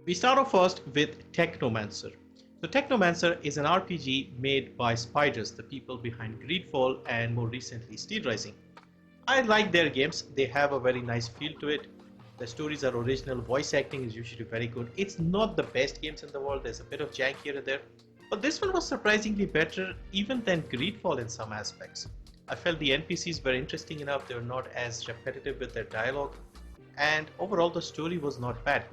We start off first with Technomancer. So Technomancer is an RPG made by Spiders, the people behind Greedfall and more recently Steel Rising. I like their games. They have a very nice feel to it. The stories are original, voice acting is usually very good. It's not the best games in the world, there's a bit of jank here and there, but this one was surprisingly better even than Greedfall in some aspects. I felt the NPCs were interesting enough, they were not as repetitive with their dialogue, and overall the story was not bad.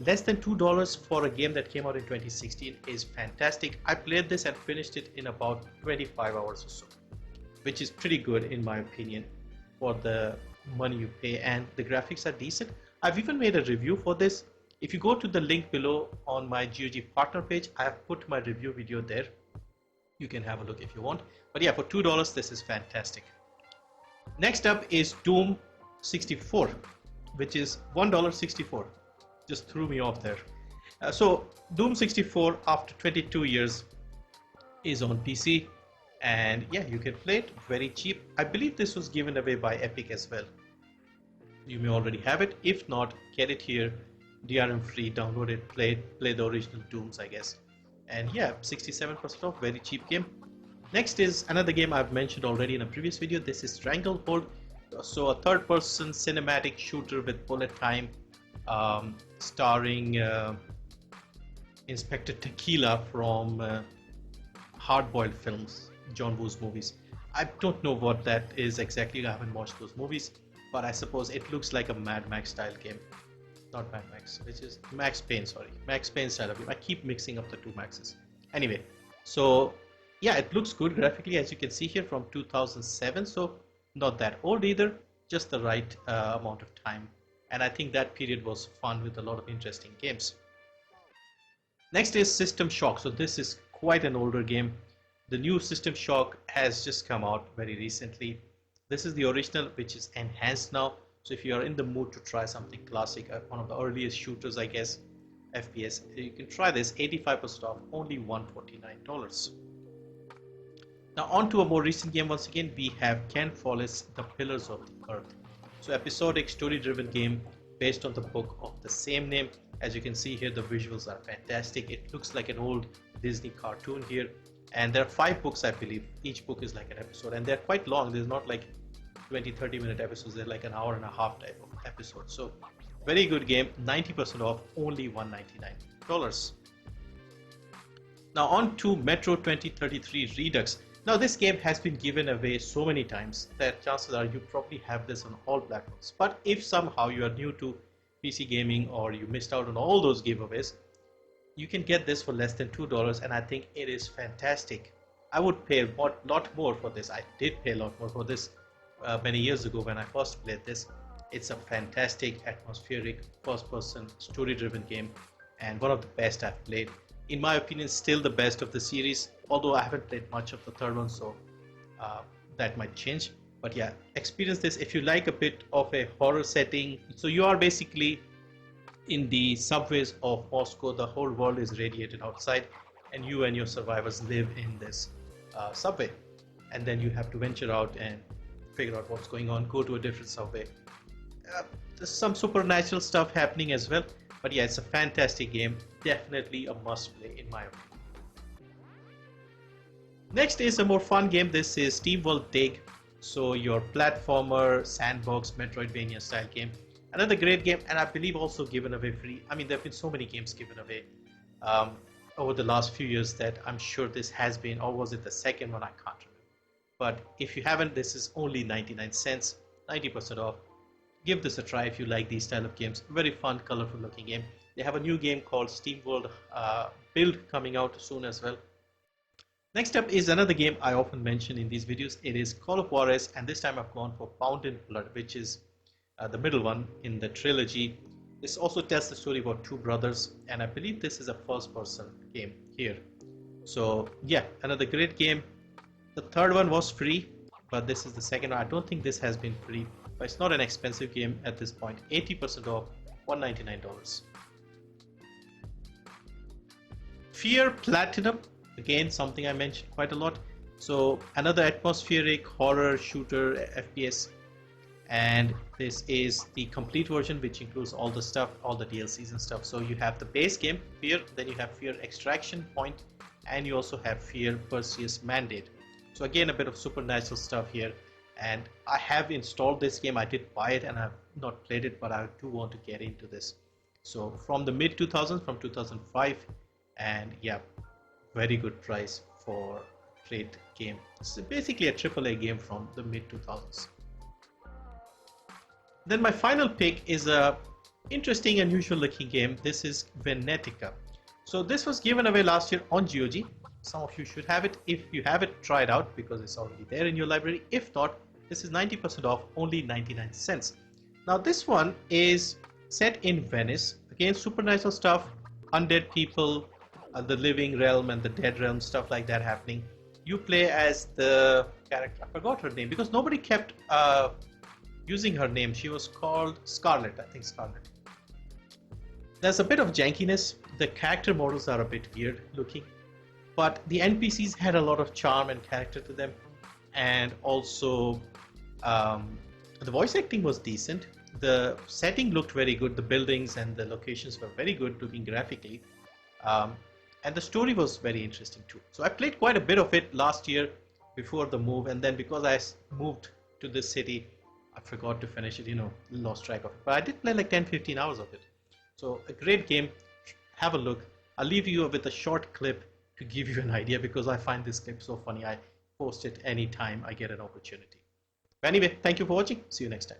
Less than $2 for a game that came out in 2016 is fantastic. I played this and finished it in about 25 hours or so, which is pretty good in my opinion for the money you pay, and the graphics are decent. I've even made a review for this. If you go to the link below on my GOG partner page, I have put my review video there. You can have a look if you want. But yeah, for $2 this is fantastic. Next up is Doom 64, which is $1.64. Just threw me off there. So Doom 64 after 22 years is on PC, and yeah, you can play it very cheap. I believe this was given away by Epic as well. You may already have it. If not, get it here, DRM free, download it, play the original Dooms, I guess. And yeah, 67% off, very cheap game. Next is another game I've mentioned already in a previous video. This is Stranglehold. So a third-person cinematic shooter with bullet time, starring Inspector Tequila from Hard-Boiled Films, John Woo's movies. I don't know what that is exactly, I haven't watched those movies, but I suppose it looks like a Mad Max style game. Not Mad Max, which is Max Payne, sorry. Max Payne style of game. I keep mixing up the two Maxes. Anyway, so yeah, it looks good graphically, as you can see here, from 2007, so not that old either, just the right amount of time. And I think that period was fun with a lot of interesting games. Next is System Shock. So this is quite an older game. The new System Shock has just come out very recently. This is the original, which is enhanced now. So if you are in the mood to try something classic, one of the earliest shooters, I guess, FPS, you can try this. 85% off, only $149. Now on to a more recent game. Once again, we have Ken Follett's The Pillars of the Earth. So episodic story-driven game based on the book of the same name. As you can see here, the visuals are fantastic. It looks like an old Disney cartoon here. And there are 5 books, I believe. Each book is like an episode, and they're quite long. There's not like 20-30 minute episodes. They're like an hour and a half type of episode. So very good game. 90% off, only $199. Now on to Metro 2033 Redux. Now this game has been given away so many times that chances are you probably have this on all platforms. But if somehow you are new to PC gaming or you missed out on all those giveaways, you can get this for less than $2, and I think it is fantastic. I would pay a lot more for this. I did pay a lot more for this many years ago when I first played this. It's a fantastic, atmospheric, first-person, story-driven game, and one of the best I've played. In my opinion, still the best of the series, although I haven't played much of the third one, so that might change. But yeah, experience this if you like a bit of a horror setting. So you are basically in the subways of Moscow. The whole world is radiated outside, and you and your survivors live in this subway. And then you have to venture out and figure out what's going on, go to a different subway. There's some supernatural stuff happening as well. But yeah, it's a fantastic game, definitely a must play in my opinion. Next is a more fun game. This is SteamWorld Dig. So your platformer, sandbox, Metroidvania style game. Another great game, and I believe also given away free. I mean, there have been so many games given away over the last few years that I'm sure this has been, or was it the second one? I can't remember. But if you haven't, this is only 99 cents, 90% off. Give this a try if you like these style of games. Very fun, colorful looking game. They have a new game called SteamWorld Build coming out soon as well. Next up is another game I often mention in these videos. It is Call of Juarez, and this time I've gone for Bound in Blood, which is the middle one in the trilogy. This also tells the story about 2 brothers, and I believe this is a first-person game here. So yeah, another great game. The third one was free, but this is the second one. I don't think this has been free. But it's not an expensive game at this point. 80% off, $199. Fear Platinum, again something I mentioned quite a lot. So another atmospheric horror shooter FPS. and this is the complete version, which includes all the stuff, all the DLCs and stuff. So you have the base game Fear, then you have Fear Extraction Point, and you also have Fear Perseus Mandate. So again, a bit of supernatural stuff here, and I have installed this game. I did buy it and I've not played it, but I do want to get into this. So from the mid 2000s, from 2005, and yeah, very good price for a great game. It's basically a AAA game from the mid 2000s. Then my final pick is a interesting, unusual looking game. This is Venetica. So this was given away last year on GOG. Some of you should have it. If you have it, try it out because it's already there in your library. If not, this is 90% off, only 99 cents. Now this one is set in Venice. Again, supernatural stuff, undead people, the living realm and the dead realm, stuff like that happening. You play as the character, I forgot her name because nobody kept using her name. She was called Scarlet, I think Scarlet. There's a bit of jankiness. The character models are a bit weird looking, but the NPCs had a lot of charm and character to them, and also the voice acting was decent. The setting looked very good. The buildings and the locations were very good looking graphically, and the story was very interesting too. So I played quite a bit of it last year before the move, and then because I moved to this city, I forgot to finish it, lost track of it. But I did play like 10-15 hours of it. So a great game. Have a look. I'll leave you with a short clip to give you an idea because I find this clip so funny. I post it anytime I get an opportunity. But anyway, thank you for watching. See you next time.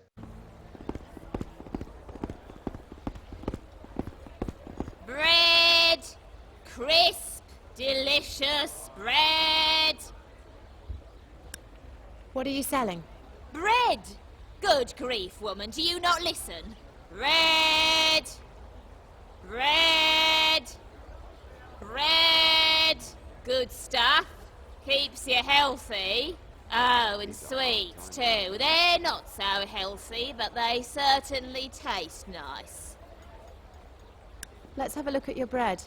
Bread! Crisp, delicious bread! What are you selling? Bread! Good grief, woman, do you not listen? Bread! Bread! Bread! Good stuff. Keeps you healthy. Oh, and sweets too. They're not so healthy, but they certainly taste nice. Let's have a look at your bread.